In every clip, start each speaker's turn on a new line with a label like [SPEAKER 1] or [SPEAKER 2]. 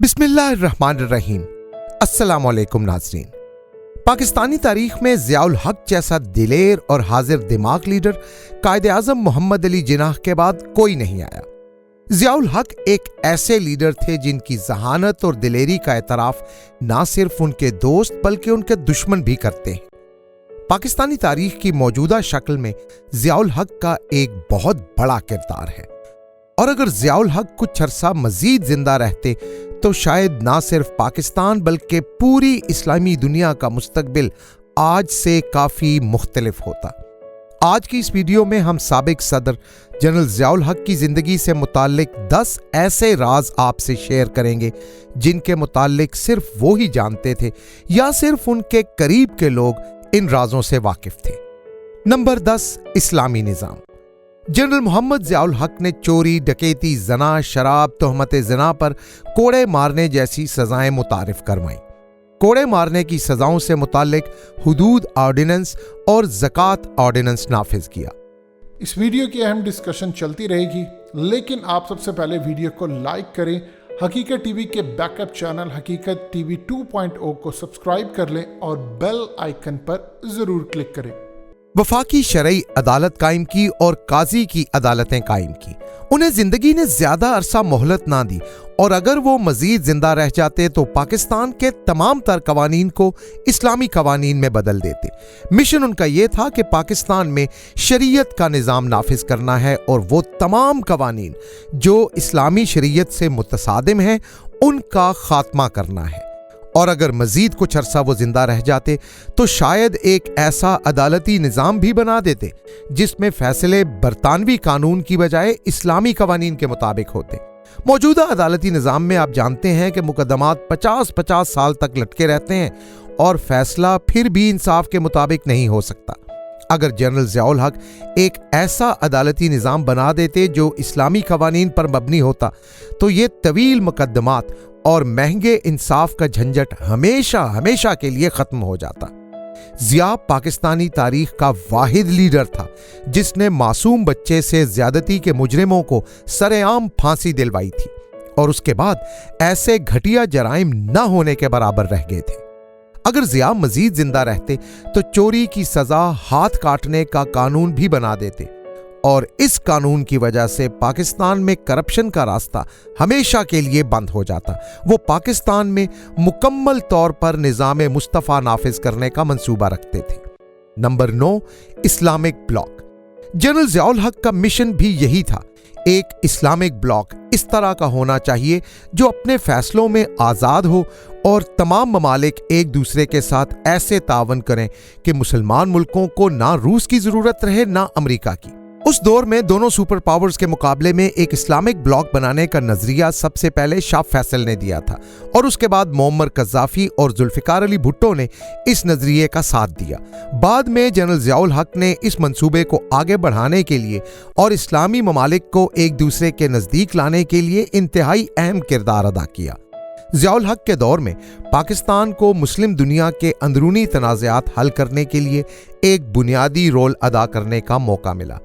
[SPEAKER 1] बिस्मिल्लाहिर्रहमानिर्रहीम। अस्सलाम वालेकुम नाज़रीन। पाकिस्तानी तारीख में ज़ियाउल हक जैसा दिलेर और हाजिर दिमाग लीडर कायदे आज़म मोहम्मद अली जिन्नाह के बाद कोई नहीं आया। ज़ियाउल हक एक ऐसे लीडर थे जिनकी ज़हानत और दिलेरी का एतराफ़ ना सिर्फ उनके दोस्त बल्कि उनके दुश्मन भी करते हैं। पाकिस्तानी तारीख की मौजूदा शक्ल में ज़ियाउल हक का एक बहुत बड़ा किरदार है, और अगर ज़ियाउल हक कुछ अरसा मजीद जिंदा रहते तो शायद ना सिर्फ पाकिस्तान बल्कि पूरी इस्लामी दुनिया का मुस्तकबिल आज से काफ़ी मुख्तलिफ होता। आज की इस वीडियो में हम साबिक सदर जनरल ज़ियाउल हक की ज़िंदगी से मुताल्लिक 10 ऐसे राज आपसे शेयर करेंगे जिनके मुताल्लिक सिर्फ वो ही जानते थे या सिर्फ उनके करीब के लोग इन राजों से वाकिफ थे। नंबर 10, इस्लामी निज़ाम। जनरल मोहम्मद ज़ियाउल हक ने चोरी, डकैती, जना, शराब, तोहमत जना पर कोड़े मारने जैसी सजाएं मुतारिफ करवाईं। कोड़े मारने की सजाओं से मुताल्लिक हुदूद ऑर्डिनेंस और ज़कात ऑर्डिनेंस नाफिज किया।
[SPEAKER 2] इस वीडियो की अहम डिस्कशन चलती रहेगी, लेकिन आप सबसे पहले वीडियो को लाइक करें, हकीकत टीवी के बैकअप चैनल हकीकत टीवी 2.0 को सब्सक्राइब कर लें और बेल आइकन पर ज़रूर क्लिक करें।
[SPEAKER 1] वफाकी शरई अदालत कायम की और काजी की अदालतें कायम की। उन्हें जिंदगी ने ज्यादा अरसा मोहलत ना दी, और अगर वो मजीद जिंदा रह जाते तो पाकिस्तान के तमाम तर कवानीन को इस्लामी कवानीन में बदल देते। मिशन उनका ये था कि पाकिस्तान में शरीयत का निज़ाम नाफिज करना है और वो तमाम कवानीन जो इस्लामी शरीयत से मुतसादिम हैं उनका खात्मा करना है। और अगर मजीद कुछ अरसा वो जिंदा रह जाते तो शायद एक ऐसा अदालती निज़ाम भी बना देते जिसमें फैसले बरतानवी कानून की बजाय इस्लामी कवानीन के मुताबिक होते। मौजूदा अदालती निज़ाम में आप जानते हैं कि मुकदमात 50-50 साल तक लटके रहते हैं और फैसला फिर भी इंसाफ के मुताबिक नहीं हो सकता। अगर जनरल ज़ियाउल हक एक ऐसा अदालती निज़ाम बना देते जो इस्लामी कवानीन पर मबनी होता तो ये तवील मुकदमात और महंगे इंसाफ का झंझट हमेशा हमेशा के लिए खत्म हो जाता। ज़िया पाकिस्तानी तारीख का वाहिद लीडर था जिसने मासूम बच्चे से ज्यादती के मुजरिमों को सरेआम फांसी दिलवाई थी, और उसके बाद ऐसे घटिया जराइम न होने के बराबर रह गए थे। अगर ज़िया मजीद जिंदा रहते तो चोरी की सजा हाथ काटने का कानून भी बना देते, और इस कानून की वजह से पाकिस्तान में करप्शन का रास्ता हमेशा के लिए बंद हो जाता। वो पाकिस्तान में मुकम्मल तौर पर निज़ाम मुस्तफ़ा नाफिज करने का मंसूबा रखते थे। Number 9, Islamic block. General Ziaul हक का मिशन भी यही था। एक इस्लामिक ब्लॉक इस तरह का होना चाहिए जो अपने फैसलों में आज़ाद हो और तमाम ममालिक एक दूसरे के साथ ऐसे तावन करें कि मुसलमान मुल्कों को ना रूस की ज़रूरत रहे ना अमेरिका की। उस दौर में दोनों सुपर पावर्स के मुकाबले में एक इस्लामिक ब्लॉक बनाने का नजरिया सबसे पहले शाह फैसल ने दिया था, और उसके बाद मोअम्मर कज़्ज़ाफ़ी और जुल्फ़िकार अली भुट्टो ने इस नजरिए का साथ दिया। बाद में जनरल ज़ियाउल हक ने इस मंसूबे को आगे बढ़ाने के लिए और इस्लामी ममालिक को एक दूसरे के नज़दीक लाने के लिए इंतहाई अहम किरदार अदा किया। ज़ियाउल हक के दौर में पाकिस्तान को मुस्लिम दुनिया के अंदरूनी तनाज़ात हल करने के लिए एक बुनियादी रोल अदा करने का मौका मिला।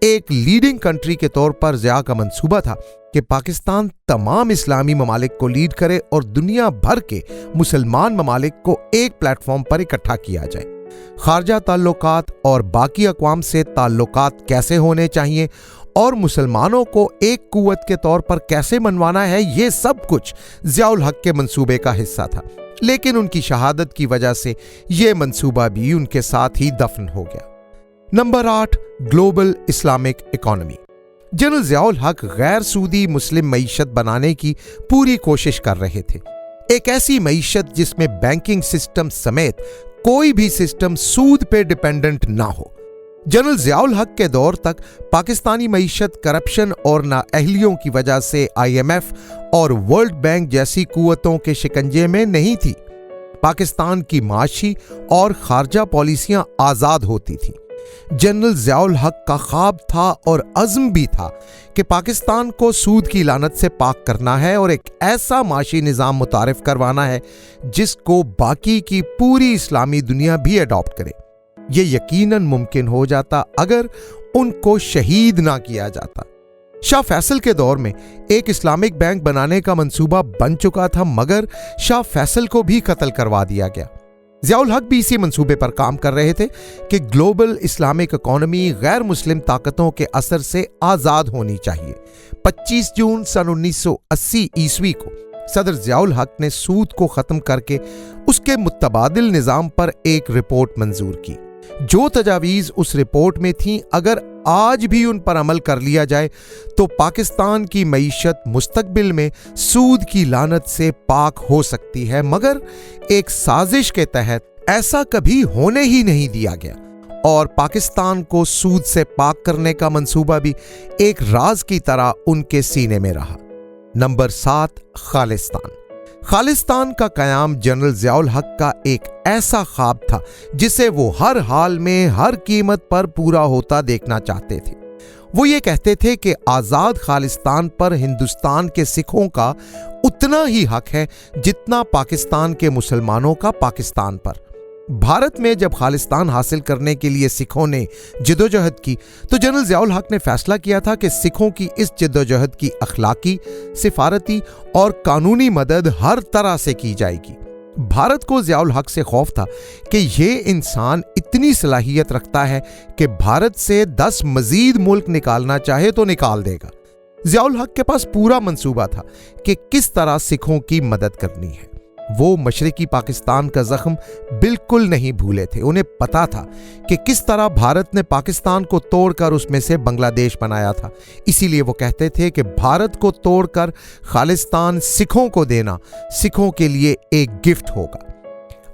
[SPEAKER 1] एक लीडिंग कंट्री के तौर पर ज़िया का मंसूबा था कि पाकिस्तान तमाम इस्लामी ममालिक को लीड करे और दुनिया भर के मुसलमान ममालिक को एक प्लेटफॉर्म पर इकट्ठा किया जाए। खारजा ताल्लुकात और बाकी अक़वाम से ताल्लुकात कैसे होने चाहिए और मुसलमानों को एक कुव्वत के तौर पर कैसे मनवाना है, ये सब कुछ ज़ियाउल हक के मंसूबे का हिस्सा था। लेकिन उनकी शहादत की वजह से ये मंसूबा भी उनके साथ ही दफन हो गया। Number 8, global Islamic economy. General Ziaul हक गैर सूदी मुस्लिम मईशत बनाने की पूरी कोशिश कर रहे थे। एक ऐसी मईशत जिसमें बैंकिंग सिस्टम समेत कोई भी सिस्टम सूद पे डिपेंडेंट ना हो। जनरल ज़ियाउल हक के दौर तक पाकिस्तानी मईशत करप्शन और नाअहलियों की वजह से IMF और वर्ल्ड बैंक जैसी कुव्वतों के शिकंजे में नहीं थी। पाकिस्तान की माशी और खारजा पॉलिसियां आज़ाद होती थीं। जनरल ज़ियाउल हक का ख्वाब था और अज़्म भी था कि पाकिस्तान को सूद की लानत से पाक करना है और एक ऐसा माशी निज़ाम मुतारिफ करवाना है जिसको बाकी की पूरी इस्लामी दुनिया भी अडॉप्ट करे। ये यकीनन मुमकिन हो जाता अगर उनको शहीद ना किया जाता। शाह फैसल के दौर में एक इस्लामिक बैंक बनाने का मंसूबा बन चुका था, मगर शाह फैसल को भी कत्ल करवा दिया गया। ज़ियाउल हक भी इसी मंसूबे पर काम कर रहे थे कि ग्लोबल इस्लामिक इकोनॉमी गैर मुस्लिम ताकतों के असर से आज़ाद होनी चाहिए। 25 जून सन 1980 ईस्वी को सदर ज़ियाउल हक ने सूद को ख़त्म करके उसके मुतबादिल निज़ाम पर एक रिपोर्ट मंजूर की। जो तजावीज़ उस रिपोर्ट में थीं, अगर आज भी उन पर अमल कर लिया जाए तो पाकिस्तान की मईशत मुस्तकबिल में सूद की लानत से पाक हो सकती है, मगर एक साजिश के तहत ऐसा कभी होने ही नहीं दिया गया और पाकिस्तान को सूद से पाक करने का मंसूबा भी एक राज की तरह उनके सीने में रहा। नंबर 7, खालिस्तान। खालिस्तान का कयाम जनरल ज़ियाउल हक का एक ऐसा ख्वाब था जिसे वो हर हाल में हर कीमत पर पूरा होता देखना चाहते थे। वो ये कहते थे कि आज़ाद खालिस्तान पर हिंदुस्तान के सिखों का उतना ही हक है जितना पाकिस्तान के मुसलमानों का पाकिस्तान पर। भारत में जब खालिस्तान हासिल करने के लिए सिखों ने जिद्दोजहद की तो जनरल ज़ियाउल हक ने फैसला किया था कि सिखों की इस जिद्दोजहद की अखलाकी, सिफारती और कानूनी मदद हर तरह से की जाएगी। भारत को ज़ियाउल हक से खौफ था कि ये इंसान इतनी सलाहियत रखता है कि भारत से 10 मजीद मुल्क निकालना चाहे तो निकाल देगा। ज़ियाउल हक के पास पूरा मंसूबा था कि किस तरह सिखों की मदद करनी है। वो मशरकी पाकिस्तान का जख्म बिल्कुल नहीं भूले थे। उन्हें पता था कि किस तरह भारत ने पाकिस्तान को तोड़कर उसमें से बांग्लादेश बनाया था। इसीलिए वो कहते थे कि भारत को तोड़कर खालिस्तान सिखों को देना सिखों के लिए एक गिफ्ट होगा।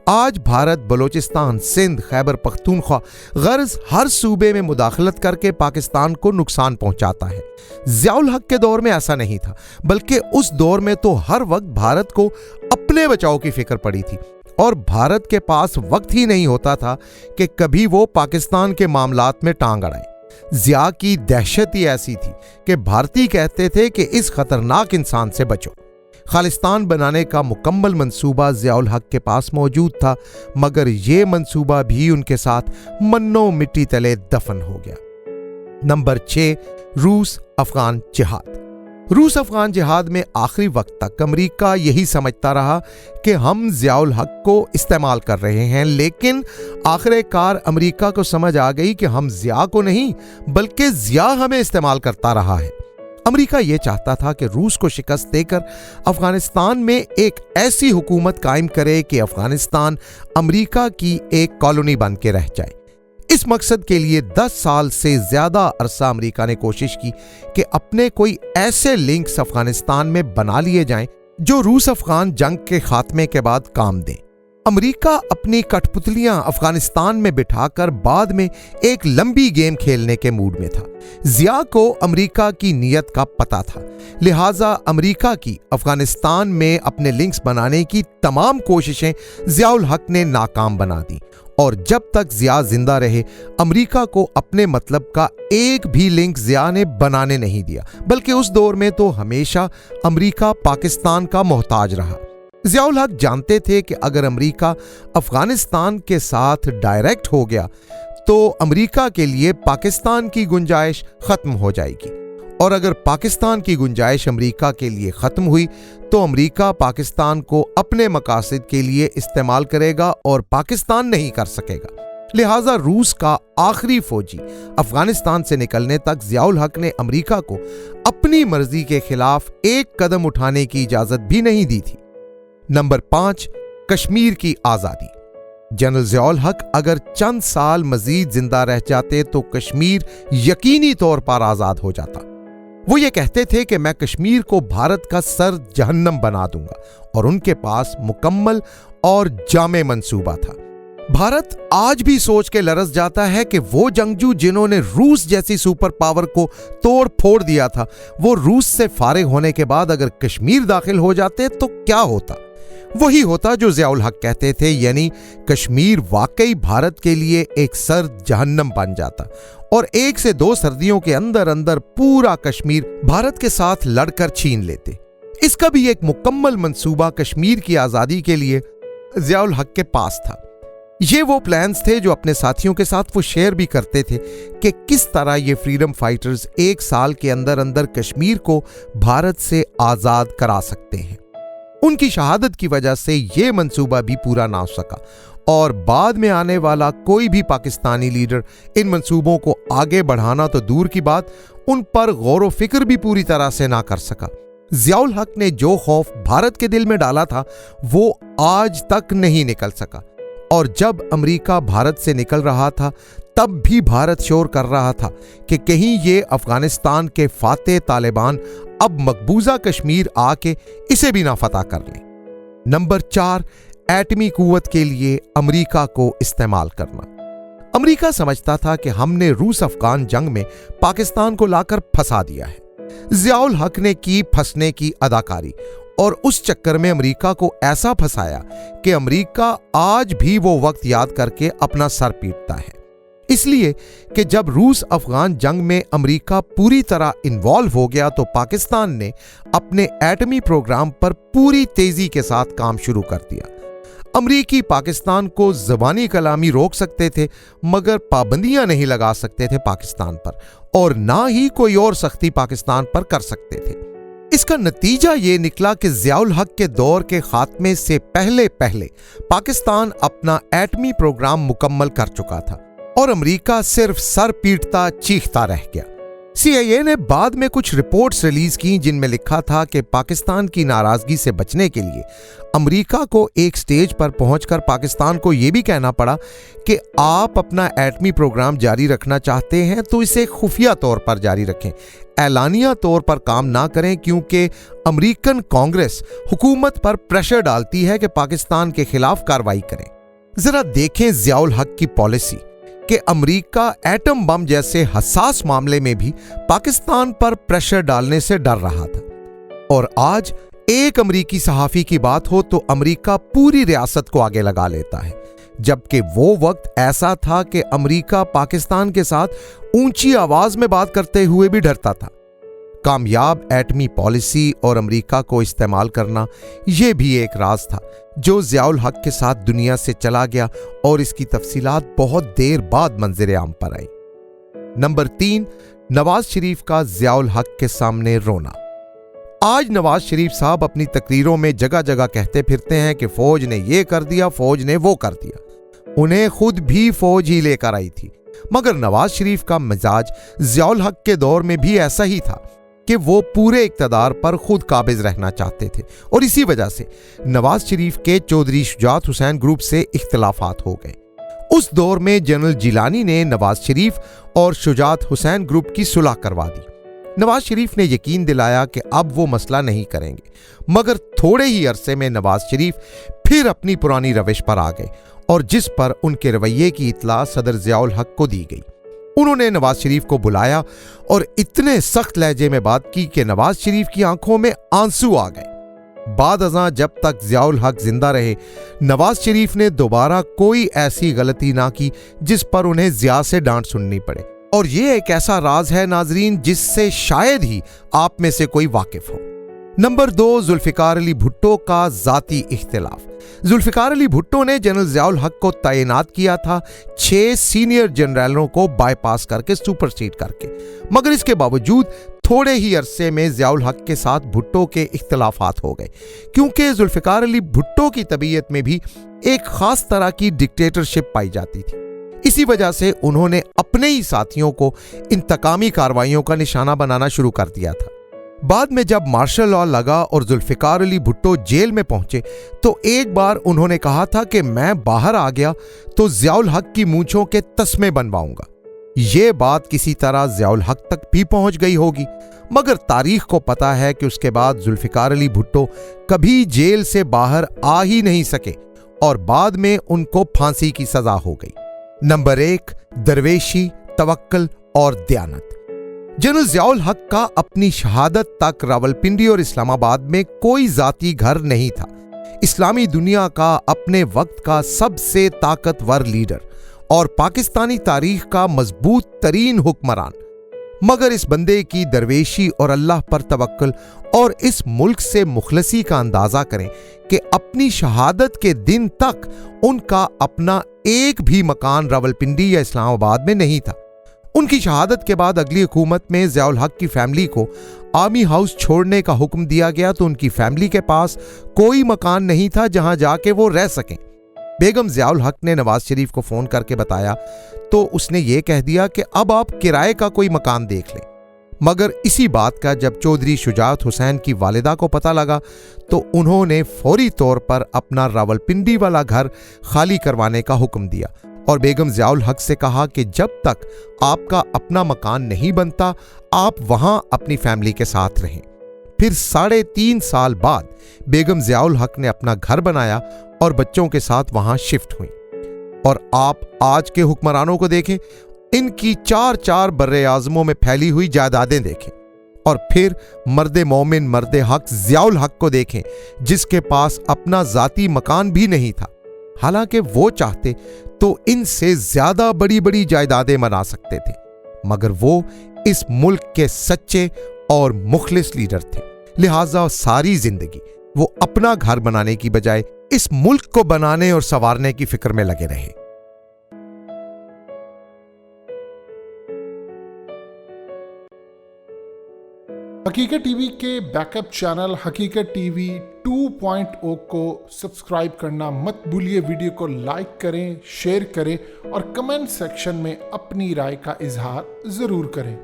[SPEAKER 1] आज भारत बलोचिस्तान, सिंध, खैबर पख्तूनख्वा गर्ज हर सूबे में मुदाखलत करके पाकिस्तान को नुकसान पहुंचाता है। ज़ियाउल हक के दौर में ऐसा नहीं था, बल्कि उस दौर में तो हर वक्त भारत को अपने बचाव की फिक्र पड़ी थी और भारत के पास वक्त ही नहीं होता था कि कभी वो पाकिस्तान के मामलात में टांग अड़ाए। ज़िया की दहशत ही ऐसी थी कि भारतीय कहते थे कि इस खतरनाक इंसान से बचो। खालिस्तान बनाने का मुकम्मल मंसूबा ज़ियाउल हक के पास मौजूद था, मगर ये मंसूबा भी उनके साथ मन्नो मिट्टी तले दफन हो गया। नंबर 6, रूस अफगान जिहाद। रूस अफगान जिहाद में आखिरी वक्त तक अमेरिका यही समझता रहा कि हम ज़ियाउल हक को इस्तेमाल कर रहे हैं, लेकिन आखिरकार अमेरिका को समझ आ गई कि हम ज़िया को नहीं बल्कि ज़िया हमें इस्तेमाल करता रहा है। अमेरिका ये चाहता था कि रूस को शिकस्त देकर अफगानिस्तान में एक ऐसी हुकूमत कायम करे कि अफगानिस्तान अमेरिका की एक कॉलोनी बन के रह जाए। इस मकसद के लिए 10 साल से ज्यादा अरसा अमेरिका ने कोशिश की कि अपने कोई ऐसे लिंक्स अफगानिस्तान में बना लिए जाएं जो रूस अफगान जंग के खात्मे के बाद काम दें। अमेरिका अपनी कठपुतलियां अफगानिस्तान में बिठाकर बाद में एक लंबी गेम खेलने के मूड में था। ज़िया को अमेरिका की नीयत का पता था, लिहाजा अमेरिका की अफगानिस्तान में अपने लिंक्स बनाने की तमाम कोशिशें ज़ियाउल हक ने नाकाम बना दी और जब तक ज़िया जिंदा रहे अमेरिका को अपने मतलब का एक भी लिंक ज़िया ने बनाने नहीं दिया, बल्कि उस दौर में तो हमेशा अमेरिका पाकिस्तान का मोहताज रहा। ज़ियाउल हक जानते थे कि अगर अमेरिका अफगानिस्तान के साथ डायरेक्ट हो गया तो अमेरिका के लिए पाकिस्तान की गुंजाइश खत्म हो जाएगी और अगर पाकिस्तान की गुंजाइश अमेरिका के लिए खत्म हुई तो अमेरिका पाकिस्तान को अपने मकासद के लिए इस्तेमाल करेगा और पाकिस्तान नहीं कर सकेगा। लिहाजा रूस का आखिरी फौजी अफगानिस्तान से निकलने तक ज़ियाउल हक ने अमेरिका को अपनी मर्जी के खिलाफ एक कदम उठाने की इजाजत भी नहीं दी थी। नंबर 5, कश्मीर की आज़ादी। जनरल ज़ियाउल हक अगर चंद साल मजीद जिंदा रह जाते तो कश्मीर यकीनी तौर पर आज़ाद हो जाता। वो ये कहते थे कि मैं कश्मीर को भारत का सर जहन्नम बना दूंगा और उनके पास मुकम्मल और जामे मंसूबा था। भारत आज भी सोच के लरस जाता है कि वो जंगजू जिन्होंने रूस जैसी सुपर पावर को तोड़ फोड़ दिया था, वो रूस से फारिग होने के बाद अगर कश्मीर दाखिल हो जाते तो क्या होता। वही होता जो ज़ियाउल हक कहते थे, यानी कश्मीर वाकई भारत के लिए एक सर्द जहन्नम बन जाता और 1 से 2 सर्दियों के अंदर अंदर पूरा कश्मीर भारत के साथ लड़कर छीन लेते। इसका भी एक मुकम्मल मंसूबा कश्मीर की आज़ादी के लिए ज़ियाउल हक के पास था। یہ وہ پلانز تھے جو اپنے ساتھیوں کے ساتھ وہ شیئر بھی کرتے تھے کہ کس طرح یہ فریڈم فائٹرز 1 سال کے اندر اندر کشمیر کو بھارت سے آزاد کرا سکتے ہیں۔ ان کی شہادت کی وجہ سے یہ منصوبہ بھی پورا نہ ہو سکا اور بعد میں آنے والا کوئی بھی پاکستانی لیڈر ان منصوبوں کو آگے بڑھانا تو دور کی بات، ان پر غور و فکر بھی پوری طرح سے نہ کر سکا۔ ضیاء الحق نے جو خوف بھارت کے دل میں ڈالا تھا وہ آج تک نہیں نکل سکا، اور جب امریکہ بھارت سے نکل رہا تھا تب بھی بھارت شور کر رہا تھا کہ کہیں یہ افغانستان کے فاتح طالبان اب مقبوضہ کشمیر آ کے اسے بھی نہ فتح کر لیں۔ نمبر 4، ایٹمی قوت کے لیے امریکہ کو استعمال کرنا۔ امریکہ سمجھتا تھا کہ ہم نے روس افغان جنگ میں پاکستان کو لا کر پھنسا دیا ہے۔ ضیاء الحق نے کی پھنسنے کی اداکاری اور اس چکر میں امریکہ کو ایسا پھنسایا کہ امریکہ آج بھی وہ وقت یاد کر کے اپنا سر پیٹتا ہے، اس لیے کہ جب روس افغان جنگ میں امریکہ پوری طرح انوالو ہو گیا تو پاکستان نے اپنے ایٹمی پروگرام پر پوری تیزی کے ساتھ کام شروع کر دیا۔ امریکی پاکستان کو زبانی کلامی روک سکتے تھے مگر پابندیاں نہیں لگا سکتے تھے پاکستان پر، اور نہ ہی کوئی اور سختی پاکستان پر کر سکتے تھے۔ اس کا نتیجہ یہ نکلا کہ ضیاء الحق کے دور کے خاتمے سے پہلے پاکستان اپنا ایٹمی پروگرام مکمل کر چکا تھا اور امریکہ صرف سر پیٹتا چیختا رہ گیا۔ CIA نے بعد میں کچھ رپورٹس ریلیز کی جن میں لکھا تھا کہ پاکستان کی ناراضگی سے بچنے کے لیے امریکہ کو ایک سٹیج پر پہنچ کر پاکستان کو یہ بھی کہنا پڑا کہ آپ اپنا ایٹمی پروگرام جاری رکھنا چاہتے ہیں تو اسے خفیہ طور پر جاری رکھیں، اعلانیہ طور پر کام نہ کریں، کیونکہ امریکن کانگریس حکومت پر پریشر ڈالتی ہے کہ پاکستان کے خلاف کارروائی کریں۔ ذرا دیکھیں ضیاء الحق کی پالیسی کہ امریکہ ایٹم بم جیسے حساس معاملے میں بھی پاکستان پر پریشر ڈالنے سے ڈر رہا تھا، اور آج ایک امریکی صحافی کی بات ہو تو امریکہ پوری ریاست کو آگے لگا لیتا ہے، جبکہ وہ وقت ایسا تھا کہ امریکہ پاکستان کے ساتھ اونچی آواز میں بات کرتے ہوئے بھی ڈرتا تھا۔ کامیاب ایٹمی پالیسی اور امریکہ کو استعمال کرنا یہ بھی ایک راز تھا جو ضیاء الحق کے ساتھ دنیا سے چلا گیا، اور اس کی تفصیلات بہت دیر بعد منظر عام پر آئی۔ نمبر 3، نواز شریف کا ضیاء الحق کے سامنے رونا۔ آج نواز شریف صاحب اپنی تقریروں میں جگہ جگہ کہتے پھرتے ہیں کہ فوج نے یہ کر دیا، فوج نے وہ کر دیا۔ انہیں خود بھی فوج ہی لے کر آئی تھی، مگر نواز شریف کا مزاج ضیاء الحق کے دور میں بھی ایسا ہی تھا کہ وہ پورے اقتدار پر خود قابض رہنا چاہتے تھے، اور اسی وجہ سے نواز شریف کے چودھری شجاعت حسین گروپ سے اختلافات ہو گئے۔ اس دور میں جنرل جیلانی نے نواز شریف اور شجاعت حسین گروپ کی صلح کروا دی۔ نواز شریف نے یقین دلایا کہ اب وہ مسئلہ نہیں کریں گے، مگر تھوڑے ہی عرصے میں نواز شریف پھر اپنی پرانی روش پر آ گئے، اور جس پر ان کے رویے کی اطلاع صدر ضیاء الحق کو دی گئی۔ انہوں نے نواز شریف کو بلایا اور اتنے سخت لہجے میں بات کی کہ نواز شریف کی آنکھوں میں آنسو آ گئے۔ بعد ازاں جب تک ضیاء الحق زندہ رہے، نواز شریف نے دوبارہ کوئی ایسی غلطی نہ کی جس پر انہیں ضیاء سے ڈانٹ سننی پڑے، اور یہ ایک ایسا راز ہے ناظرین جس سے شاید ہی آپ میں سے کوئی واقف ہو۔ نمبر 2، ذوالفقار علی بھٹو کا ذاتی اختلاف۔ ذوالفقار علی بھٹو نے جنرل ضیاء الحق کو تعینات کیا تھا 6 سینئر جنرلوں کو بائی پاس کر کے، سپر سیڈ کر کے، مگر اس کے باوجود تھوڑے ہی عرصے میں ضیاء الحق کے ساتھ بھٹو کے اختلافات ہو گئے، کیونکہ ذوالفقار علی بھٹو کی طبیعت میں بھی ایک خاص طرح کی ڈکٹیٹرشپ پائی جاتی تھی۔ اسی وجہ سے انہوں نے اپنے ہی ساتھیوں کو انتقامی کارروائیوں کا نشانہ بنانا شروع کر دیا تھا۔ بعد میں جب مارشل لاء لگا اور ذوالفقار علی بھٹو جیل میں پہنچے تو ایک بار انہوں نے کہا تھا کہ میں باہر آ گیا تو ضیاء الحق کی مونچھوں کے تسمے بنواؤں گا۔ یہ بات کسی طرح ضیاء الحق تک بھی پہنچ گئی ہوگی، مگر تاریخ کو پتا ہے کہ اس کے بعد ذوالفقار علی بھٹو کبھی جیل سے باہر آ ہی نہیں سکے، اور بعد میں ان کو پھانسی کی سزا ہو گئی۔ نمبر 1، درویشی، توکل اور دیانت۔ جنرل ضیاء الحق کا اپنی شہادت تک راولپنڈی اور اسلام آباد میں کوئی ذاتی گھر نہیں تھا۔ اسلامی دنیا کا اپنے وقت کا سب سے طاقتور لیڈر اور پاکستانی تاریخ کا مضبوط ترین حکمران۔ मगर इस बंदे की दरवेशी और अल्लाह पर तवक्कुल और इस मुल्क से मुखलसी का अंदाजा करें कि अपनी शहादत के दिन तक उनका अपना एक भी मकान रावलपिंडी या इस्लामाबाद में नहीं था। उनकी शहादत के बाद अगली हुकूमत में ज़ियाउल हक की फैमिली को आर्मी हाउस छोड़ने का हुक्म दिया गया, तो उनकी फैमिली के पास कोई मकान नहीं था जहां जाके वो रह सकें। बेगम ज़ियाउल हक ने नवाज शरीफ को फ़ोन करके बताया तो उसने ये कह दिया कि अब आप किराए का कोई मकान देख लें। मगर इसी बात का जब चौधरी शुजाअत हुसैन की वालिदा को पता लगा तो उन्होंने फौरी तौर पर अपना रावलपिंडी वाला घर खाली करवाने का हुक्म दिया और बेगम ज़ियाउल हक से कहा कि जब तक आपका अपना मकान नहीं बनता आप वहां अपनी फैमिली के साथ रहें। फिर 3.5 साल बाद बेगम ज़ियाउल हक ने अपना घर बनाया और बच्चों के साथ वहां शिफ्ट हुई। और आप आज के हुक्मरानों को देखें, इनकी 4 बर्रे आज़मों में फैली हुई जायदादें देखें, और फिर मर्द मोमिन मर्द हक ज़ियाउल हक को देखें जिसके पास अपना ज़ाती मकान भी नहीं था। हालांकि वो चाहते तो इनसे ज्यादा बड़ी बड़ी जायदादें बना सकते थे, मगर वो इस मुल्क के सच्चे और मुखलिस लीडर थे। लिहाजा सारी जिंदगी वो अपना घर बनाने की बजाय इस मुल्क को बनाने और संवारने की फिक्र में लगे रहे।
[SPEAKER 2] हकीकत टीवी के बैकअप चैनल हकीकत टीवी 2.0 को सब्सक्राइब करना मत भूलिए। वीडियो को लाइक करें, शेयर करें और कमेंट सेक्शन में अपनी राय का इजहार जरूर करें।